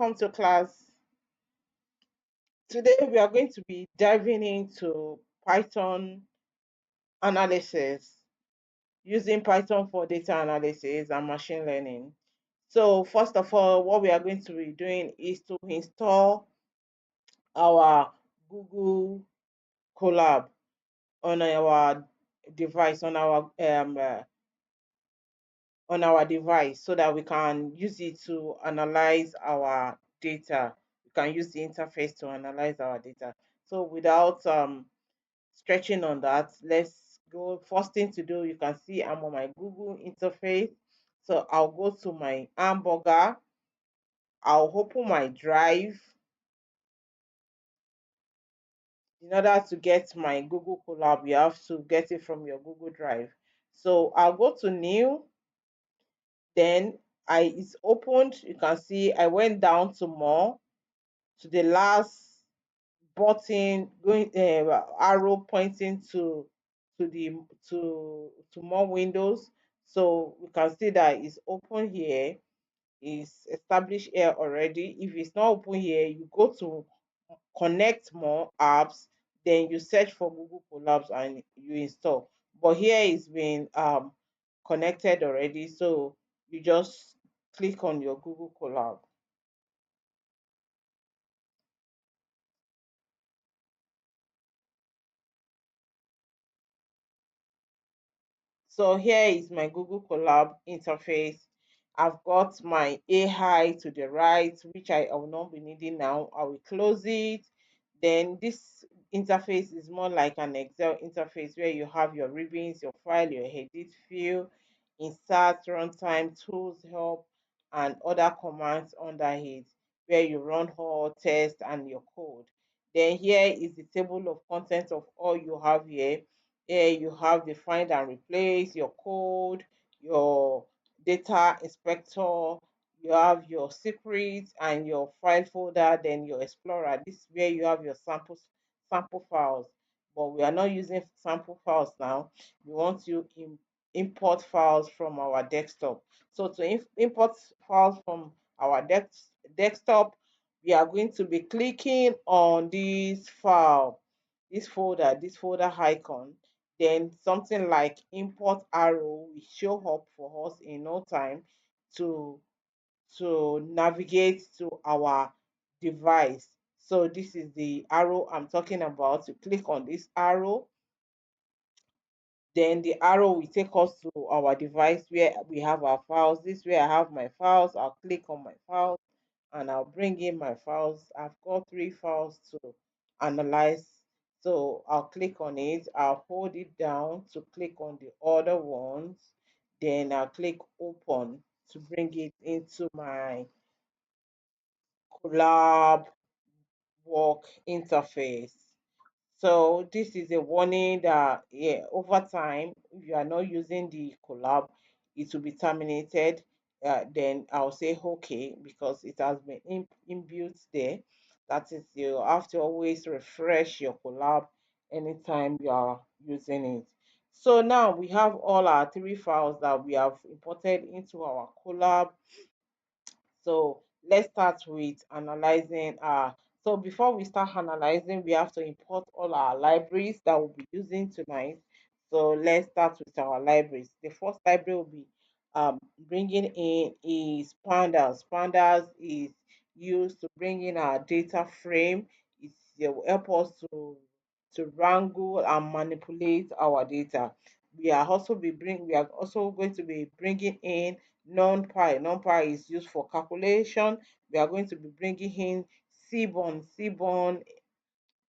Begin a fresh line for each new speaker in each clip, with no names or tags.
Welcome to class. Today we are going to be diving into Python analysis, using Python for data analysis and machine learning. So first of all, what we are going to be doing is to install our Google Colab on our device, on our device, so that we can use it to analyze our data. We can use the interface to analyze our data. So without stretching on that, let's go. First thing to do, you can see I'm on my Google interface. So I'll go to my hamburger. I'll open my drive. In order to get my Google Colab, you have to get it from your Google Drive. So I'll go to new. Then I it's opened. You can see I went down to more, to the last button, going arrow pointing to the to more windows. So we can see that it's open here, is established here already. If it's not open here, you go to connect more apps, then you search for Google Collabs and you install. But here it's been connected already, so you just click on your Google Collab. So here is my Google Colab interface. I've got my AI to the right, which I will not be needing now. I will close it. Then this interface is more like an Excel interface where you have your ribbons, your file, your edit field, insert, runtime, tools, help, and other commands under it, where you run all tests and your code. Then here is the table of contents of all you have here. Here you have the find and replace, your code, your data inspector, you have your secrets and your file folder, then your explorer. This is where you have your sample files. But we are not using sample files now. We want to import files from our desktop. So to import files from our desktop, we are going to be clicking on this folder icon. Then something like import arrow will show up for us in no time to navigate to our device. So this is the arrow I'm talking about. You click on this arrow, then the arrow will take us to our device where we have our files. This way I have my files. I'll click on my files and I'll bring in my files. I've got 3 files to analyze. So I'll click on it. I'll hold it down to click on the other ones. Then I'll click open to bring it into my collab work interface. So this is a warning that, yeah, over time, if you are not using the collab, it will be terminated. Then I'll say okay, because it has been inbuilt there. That is, you have to always refresh your collab anytime you are using it. So now we have all our 3 files that we have imported into our collab. So let's start with analyzing. So before we start analyzing, we have to import all our libraries that we'll be using tonight. So let's start with our libraries. The first library will be bringing in is Pandas. Pandas is used to bring in our data frame. It will help us to wrangle and manipulate our data. We are also going to be bringing in NumPy. NumPy is used for calculation. We are going to be bringing in Seaborn. Seaborn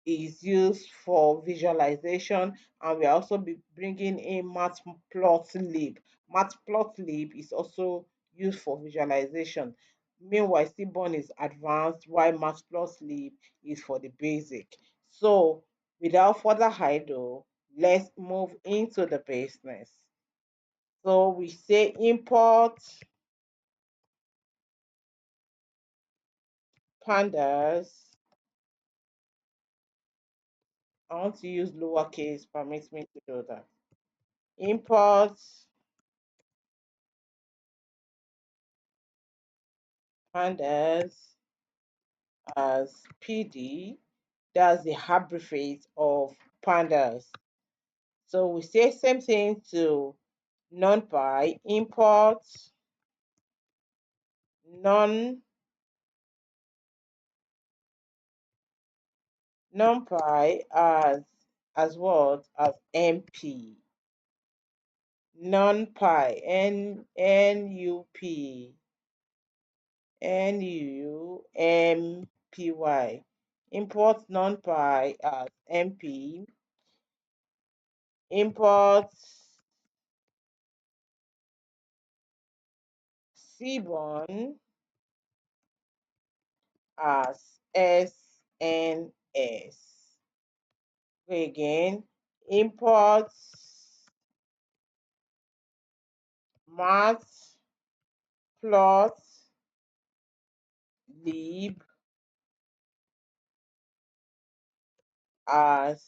is used for visualization, and we are also be bringing in Matplotlib. Matplotlib is also used for visualization. Meanwhile, Seaborn is advanced, while Matplotlib is for the basic. So, without further ado, let's move into the business. So we say import Pandas. I want to use lowercase, permits me to do that. Import Pandas. as PD. That's the abbreviate of Pandas. So we say same thing to NumPy, import non NumPy as what as NP. NumPy NUMPY. Import NumPy as NP. Import Cbon as SNS. Go again. Import math plot lib as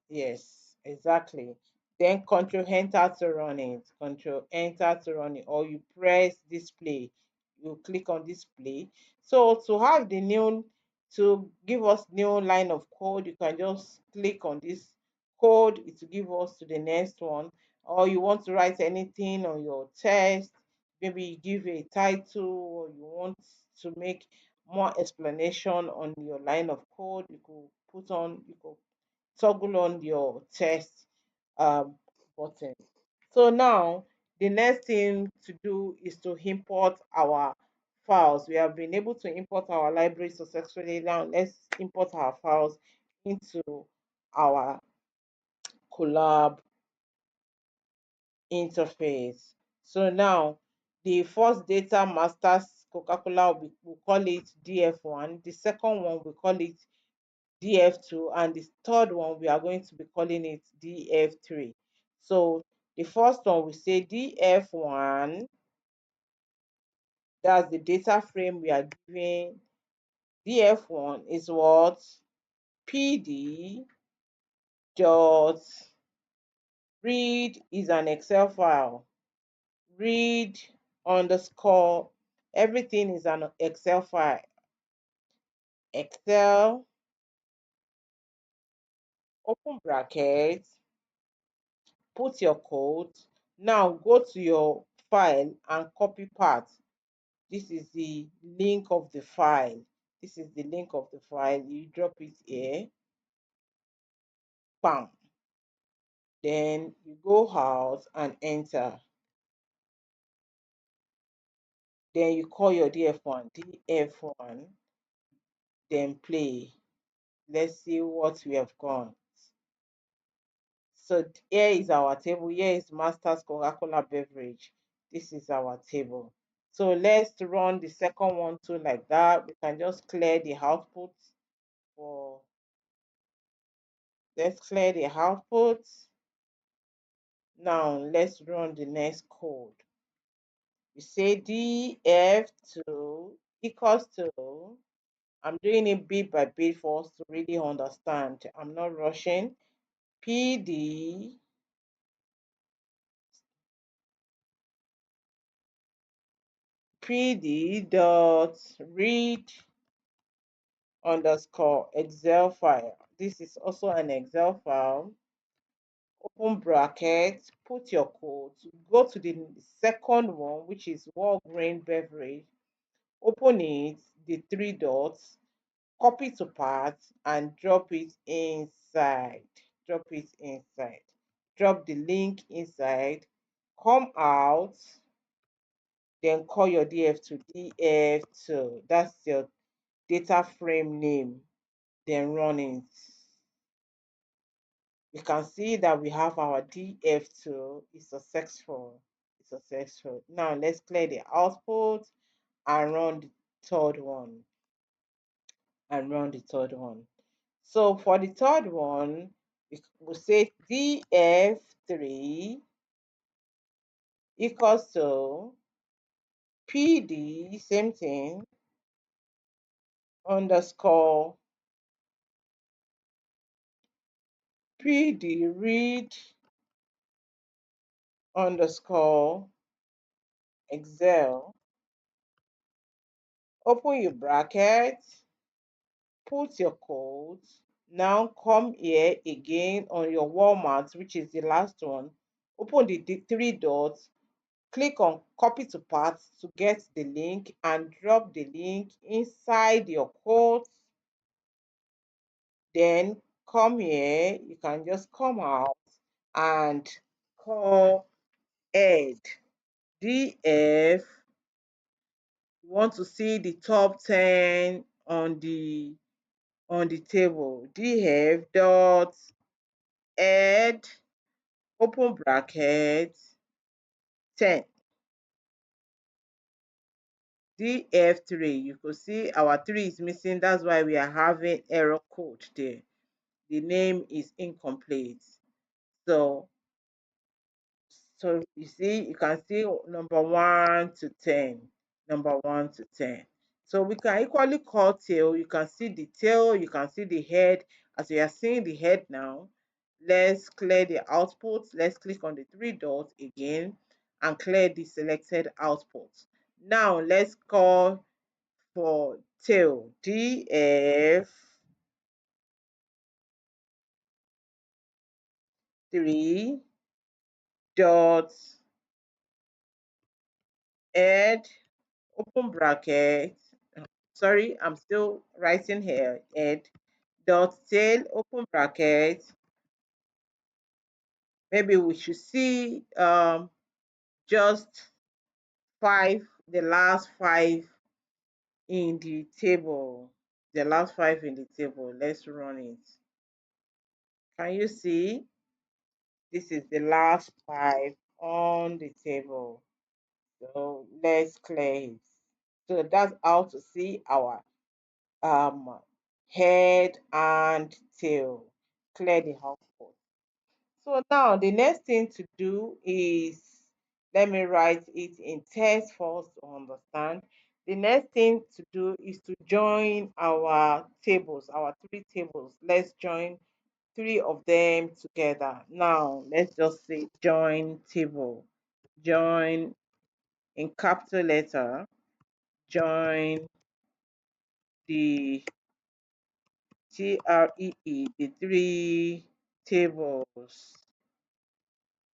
yes, exactly. Then control enter to run it. Control enter to run it. Or you press display. You click on display. So to have the new to give us new line of code, you can just click on this code. It will give us to the next one. Or you want to write anything on your test, maybe you give a title, or you want to make more explanation on your line of code, you could toggle on your test um, button. So now the next thing to do is to import our files. We have been able to import our library successfully. Now let's import our files into our Colab interface. So now the first data masters Coca-Cola, we call it DF1. The second one, we call it DF2, and the third one we are going to be calling it DF3. So the first one we say DF1, that's the data frame we are giving. DF1 is what? PD dot read is an Excel file. Read underscore everything is an Excel file. Excel, open bracket, put your code. Now go to your file and copy part. This is the link of the file. This is the link of the file. You drop it here. Bam. Then you go out and enter. Then you call your DF1. DF1. Then play. Let's see what we have got. So here is our table. Here is Master's Coca-Cola beverage. This is our table. So let's run the second one too like that. We can just clear the output for let's clear the output. Now let's run the next code. We say df2 equals to, I'm doing it bit by bit for us to really understand. I'm not rushing. PD PD dot read underscore Excel file. This is also an Excel file. Open bracket, put your code, go to the second one, which is Wall Grain Beverage. Open it, the three dots, copy to parts and drop it inside. Drop it inside. Drop the link inside. Come out, then call your DF2. DF2. That's your data frame name. Then run it. You can see that we have our DF2 is successful. It's successful. Now let's clear the output and run the third one. And run the third one. So for the third one, we will say DF3 equals to PD, same thing, underscore PD read underscore Excel Open your bracket, put your code. Now come here again on your Walmart, which is the last one. Open the three dots, click on copy to path to get the link and drop the link inside your quotes. Then come here, you can just come out and call Ed DF. You want to see the top 10 on the table. DF dot Ed open bracket 10 DF3. You could see our 3 is missing. That's why we are having error code there. The name is incomplete. So so you see, you can see number 1 to 10, number 1 to 10. So we can equally call tail. You can see the tail, you can see the head. As we are seeing the head now, let's clear the output. Let's click on the three dots again and clear the selected output. Now let's call for tail df3 dots add open bracket. Sorry, I'm still writing here. Add dot tail open bracket. Maybe we should see just 5, the last 5 in the table. The last 5 in the table. Let's run it. Can you see? This is the last 5 on the table. So let's clear it. So that's how to see our um head and tail. Clear the output. So now the next thing to do is, let me write it in text for us to understand. The next thing to do is to join our tables, our 3 tables. Let's join 3 of them together. Now let's just say join table. Join in capital letter. Join the the 3 tables,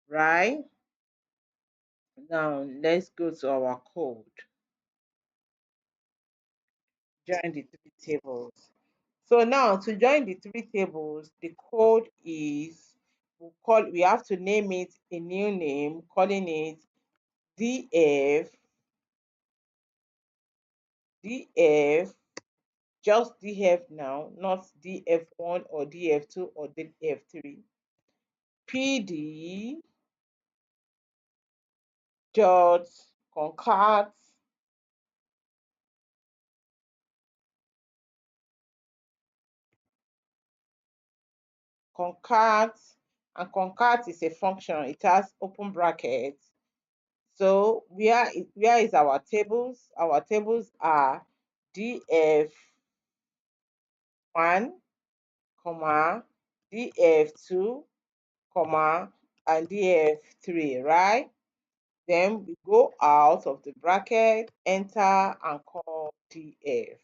right? Now let's go to our code. Join the 3 tables. So now to join the 3 tables, the code is, we have to name it a new name, calling it df df, just df now, not df1 or df2 or df3. pd dot concat concat, and concat is a function. It has open brackets. So where is our tables? Our tables are df1, comma, df2, comma, and df3, right? Then we go out of the bracket, enter, and call df.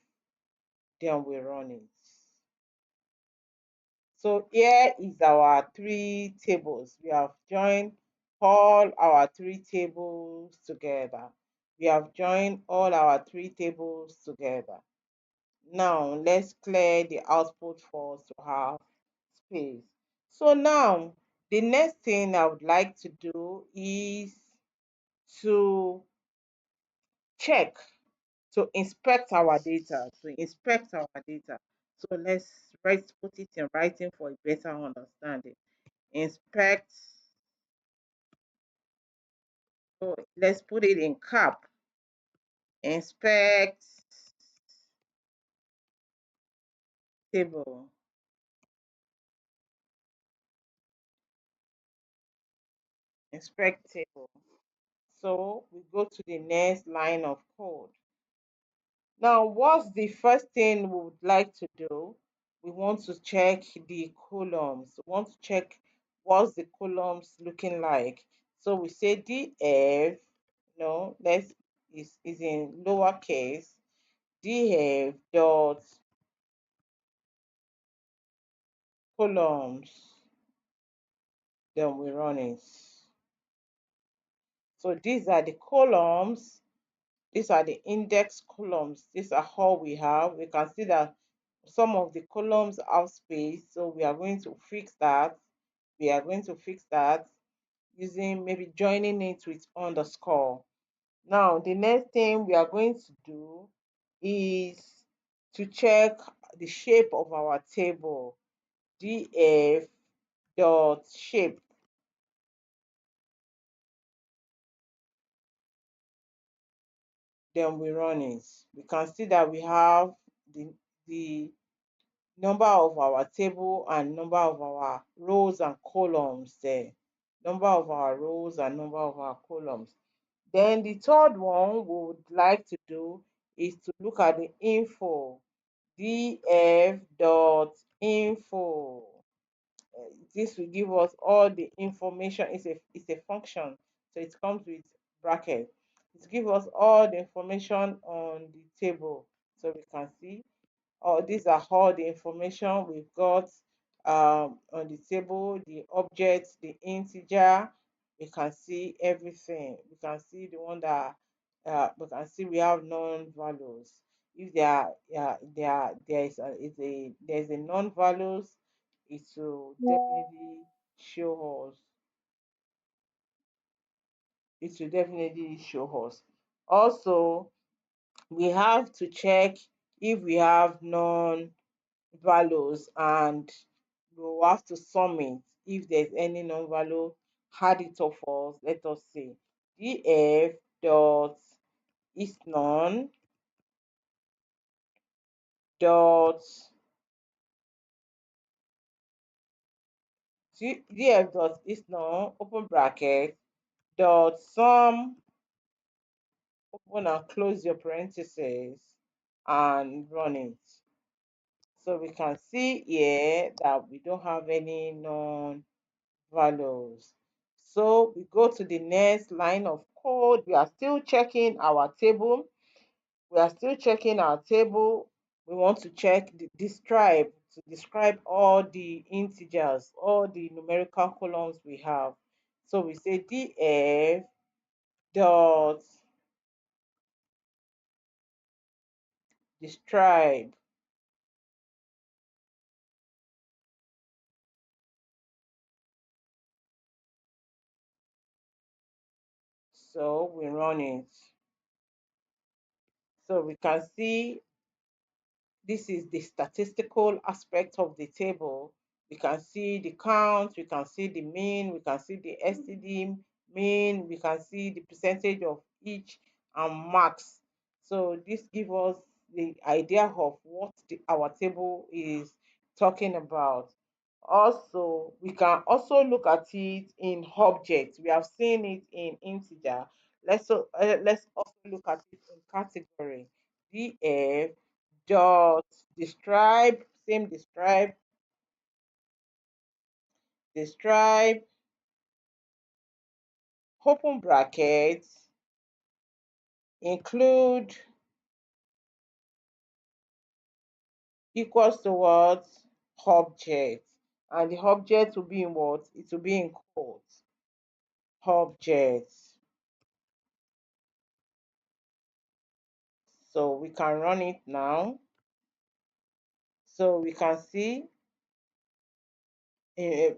Then we run it. So here is our 3 tables. We have joined all our 3 tables together. We have joined all our 3 tables together. Now let's clear the output for us to have space. So now the next thing I would like to do is to check, to inspect our data, So let's put it in writing for a better understanding. Inspect. So let's put it in cap. Inspect table. Inspect table. So we go to the next line of code. Now, what's the first thing we would like to do? We want to check the columns. We want to check what's the columns looking like. So we say df, no, let's is in lowercase. df dot columns, then we run it. So these are the columns. These are the index columns. These are all we have. We can see that some of the columns have space, so we are going to fix that. We are going to fix that using maybe joining it with underscore. Now, the next thing we are going to do is to check the shape of our table. df dot shape, then we run it. We can see that we have the number of our table and number of our rows and columns there. Number of our rows and number of our columns. Then the third one we would like to do is to look at the info. df dot info. This will give us all the information. It's a function, so it comes with bracket. It gives us all the information on the table, so we can see these are all the information we've got on the table, the object, the integer. We can see everything. We can see the one that we can see we have non-values. If there are, yeah, there's a non-values, it will definitely show us. It will definitely show us. Also, we have to check if we have non values, and we'll have to sum it. If there's any non-value, add it or false. Let us see. df dot is none dot df dot is none open bracket dot sum, open and close your parentheses, and run it. So we can see here that we don't have any non values. So we go to the next line of code. We are still checking our table. We are still checking our table. We want to check the describe to describe all the integers, all the numerical columns we have. So we say df dot describe. So we run it. So we can see this is the statistical aspect of the table. We can see the count, we can see the mean, we can see the STD mean, we can see the percentage of each and max. So this gives us the idea of what our table is talking about. Also, we can also look at it in objects. We have seen it in integer. Let's also look at it in category. df dot describe, same describe, open brackets, include equals to what? Object. And the object will be in what? It will be in quotes. Objects. So we can run it now. So we can see eh,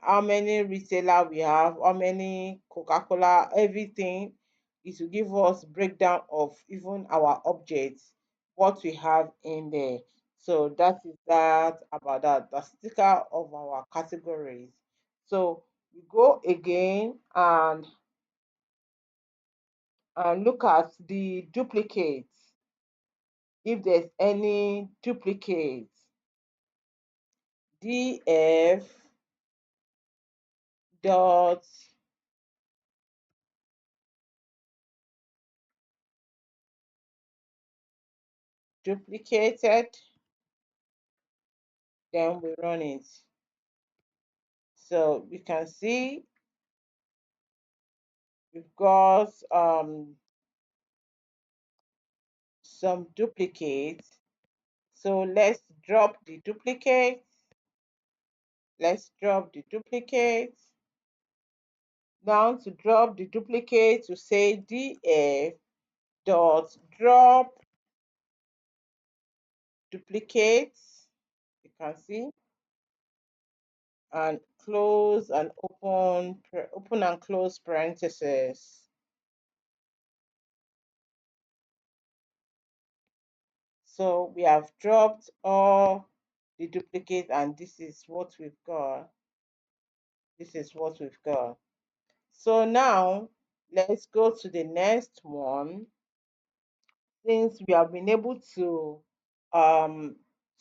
how many retailer we have, how many Coca-Cola, everything. It will give us breakdown of even our objects, what we have in there. So that is that about that, the sticker of our categories. So we go again and look at the duplicates. If there's any duplicates, df dot duplicated, then we run it. So we can see we've got some duplicates. So let's drop the duplicate. Let's drop the duplicate. Now to drop the duplicate, to say df dot drop duplicates. You can see, and close and open and close parentheses. So we have dropped all the duplicate, and this is what we've got. This is what we've got. So now let's go to the next one. Since we have been able um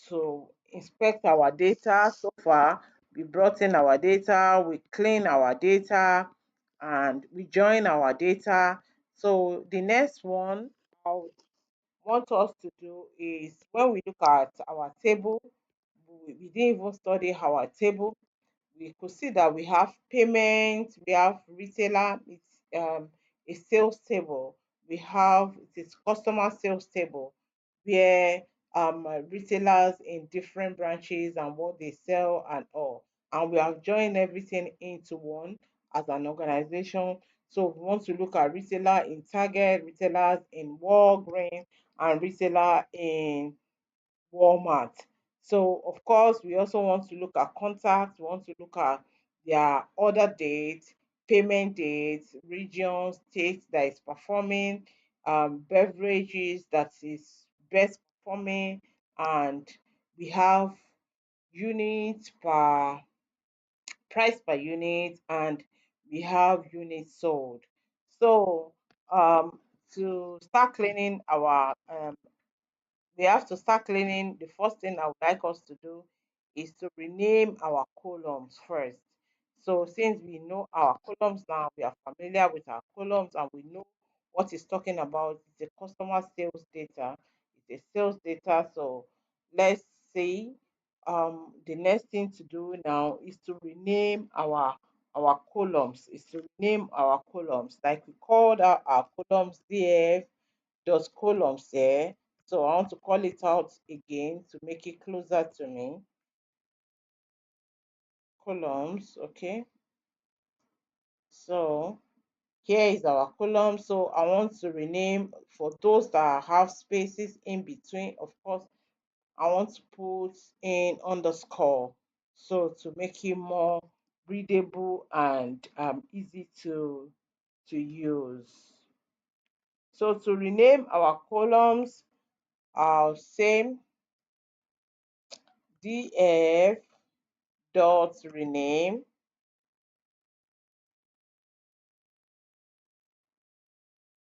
to inspect our data so far, we brought in our data, we clean our data, and we join our data. So the next one I would want us to do is, when we look at our table, we didn't even study our table. We could see that we have payment, we have retailer, it's a sales table. We have, it is customer sales table, where retailers in different branches and what they sell and all. And we have joined everything into one as an organization. So we want to look at retailer in Target, retailers in Walgreens, and retailer in Walmart. So of course, we also want to look at contacts. We want to look at their order date, payment dates, region, state that is performing, beverages that is best performing, and we have units per price per unit, and we have units sold. So to start cleaning our we have to start cleaning. The first thing I would like us to do is to rename our columns first. So since we know our columns now, we are familiar with our columns, and we know what it's talking about. It's a customer sales data. It's a sales data. So let's see. The next thing to do now is to rename our columns. Is to rename our columns, like we called out our columns DF dot columns here. So I want to call it out again to make it closer to me. Columns, okay. So here is our column. So I want to rename, for those that have spaces in between, of course, I want to put in underscore. So to make it more readable and easy to use. So to rename our columns, I'll say df dot rename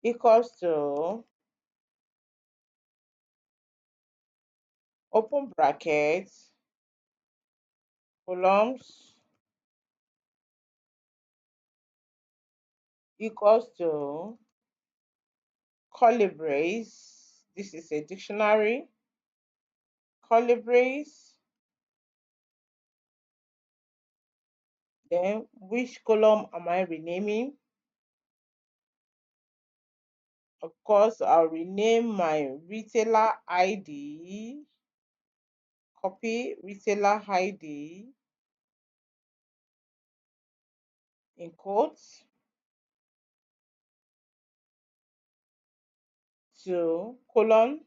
equals to, open brackets, columns equals to curly brace. This is a dictionary. Curly brace. Then which column am I renaming? Of course, I'll rename my retailer ID. Copy retailer ID in quotes to colon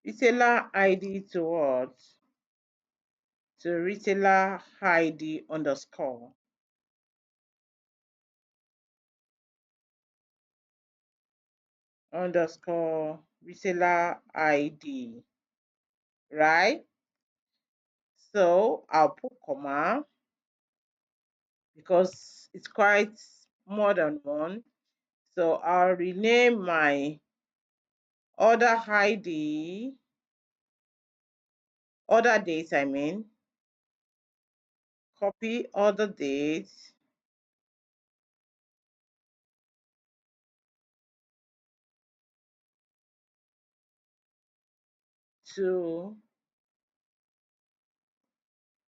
retailer ID to what? To retailer ID underscore. Underscore retailer ID, right? So I'll put comma because it's quite more than one. So I'll rename my order ID, order date, I mean, copy order date to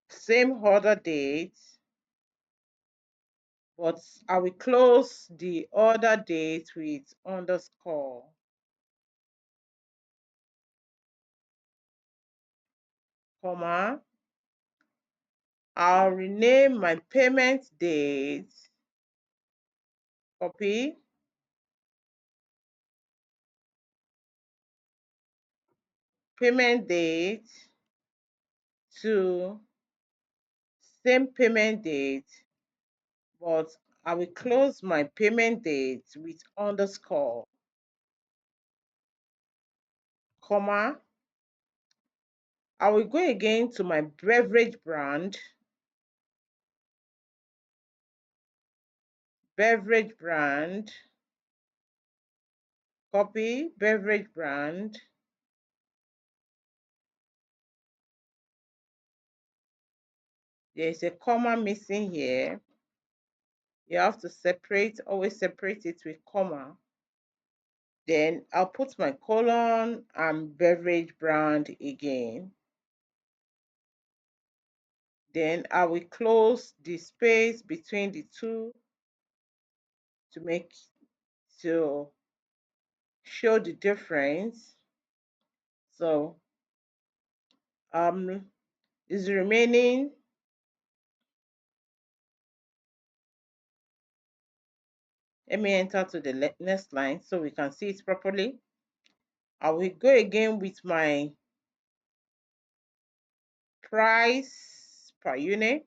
same order date but I will close the order date with underscore, comma. I'll rename my payment date, copy, payment date to same payment date, but I will close my payment date with underscore, comma. I will go again to my beverage brand, copy, beverage brand. There's a comma missing here. You have to always separate it with comma. Then I'll put my colon and beverage brand again. Then I will close the space between the two to make to show the difference. So is remaining. Let me enter to the next line so we can see it properly. I will go again with my price per unit,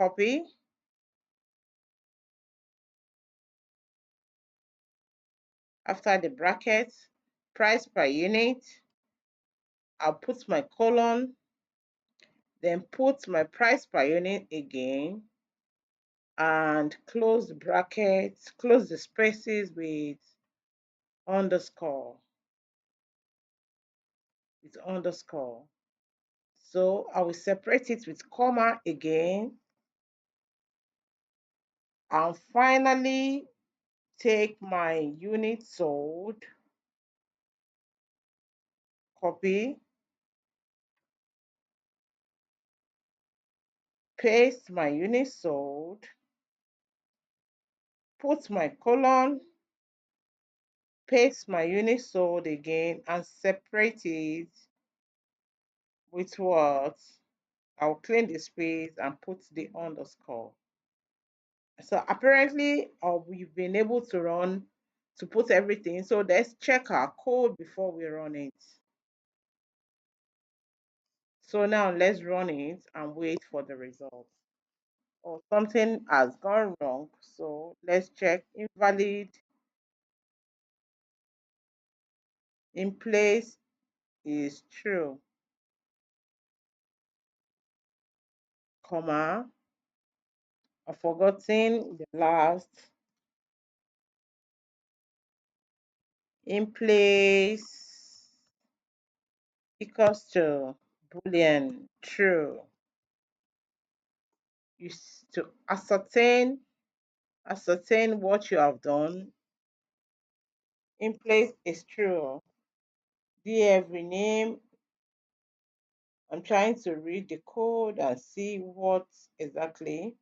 copy. After the bracket, price per unit, I'll put my colon, then put my price per unit again, and close the brackets, close the spaces with underscore, with underscore. So I will separate it with comma again, and finally take my unit sold, copy, paste my unit sold, put my colon, paste my unit sold again, and separate it with what? I'll clean the space and put the underscore. So apparently we've been able to put everything. So let's check our code before we run it. So now let's run it and wait for the results. Or something has gone wrong. So let's check invalid in place is true, comma. I've forgotten the last in place equals to boolean true. To ascertain what you have done, in place is true. df rename. I'm trying to read the code and see what exactly.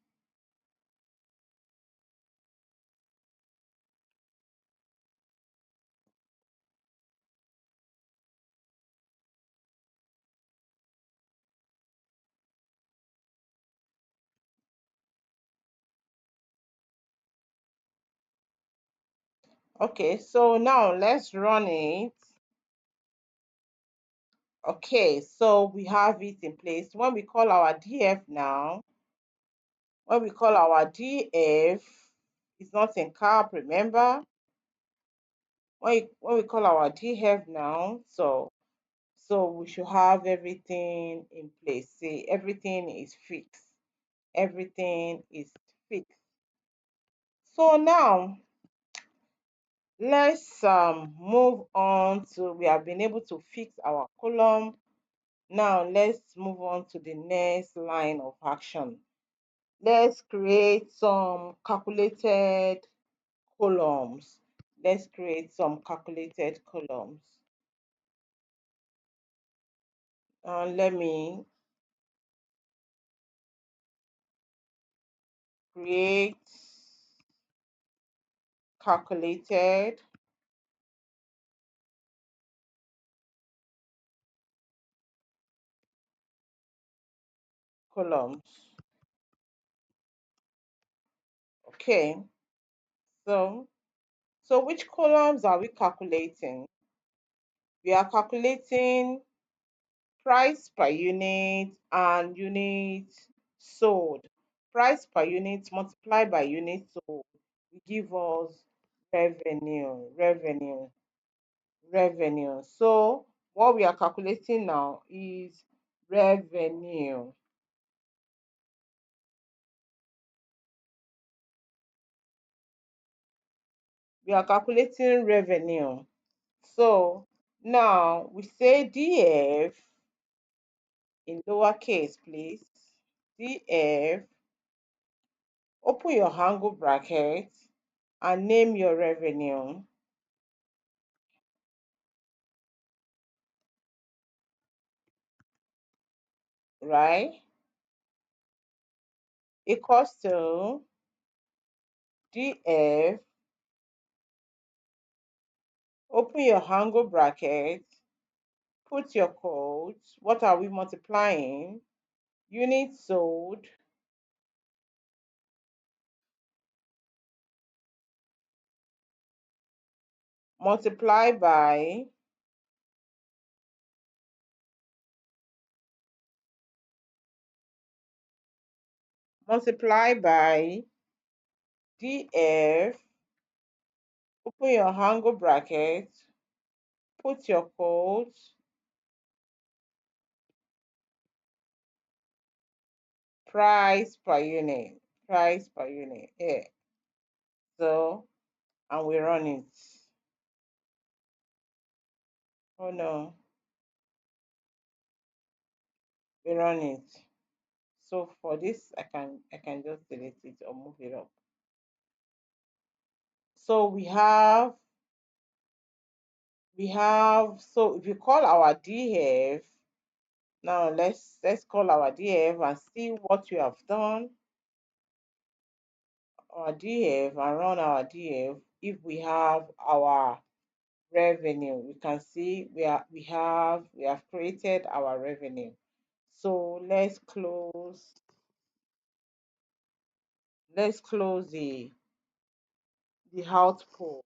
Okay, so now let's run it. Okay, so we have it in place. When we call our df now, when we call our df, it's not in cap, remember? When we call our df now, so we should have everything in place. See, everything is fixed. Everything is fixed. So now let's move on to, we have been able to fix our column. Now let's move on to the next line of action. Let's create some calculated columns. Let's create some calculated columns. Let me create calculated columns. Okay, so which columns are we calculating? We are calculating price per unit and unit sold. Price per unit multiplied by unit sold will give us revenue. So what we are calculating now is revenue. We are calculating revenue. So now we say DF in lowercase, please. DF, open your angle bracket and name your revenue, right? Equals to DF, open your angle bracket, put your codes. What are we multiplying? Units sold multiply by DF, open your angle bracket, put your codes, price per unit, Yeah. So, and we run it. Oh no, we run it. So for this, I can just delete it or move it up. So so if you call our DF, now let's call our DF and see what you have done. Our DF and run our DF. If we have our revenue, we can see we have created our revenue. So let's close the output.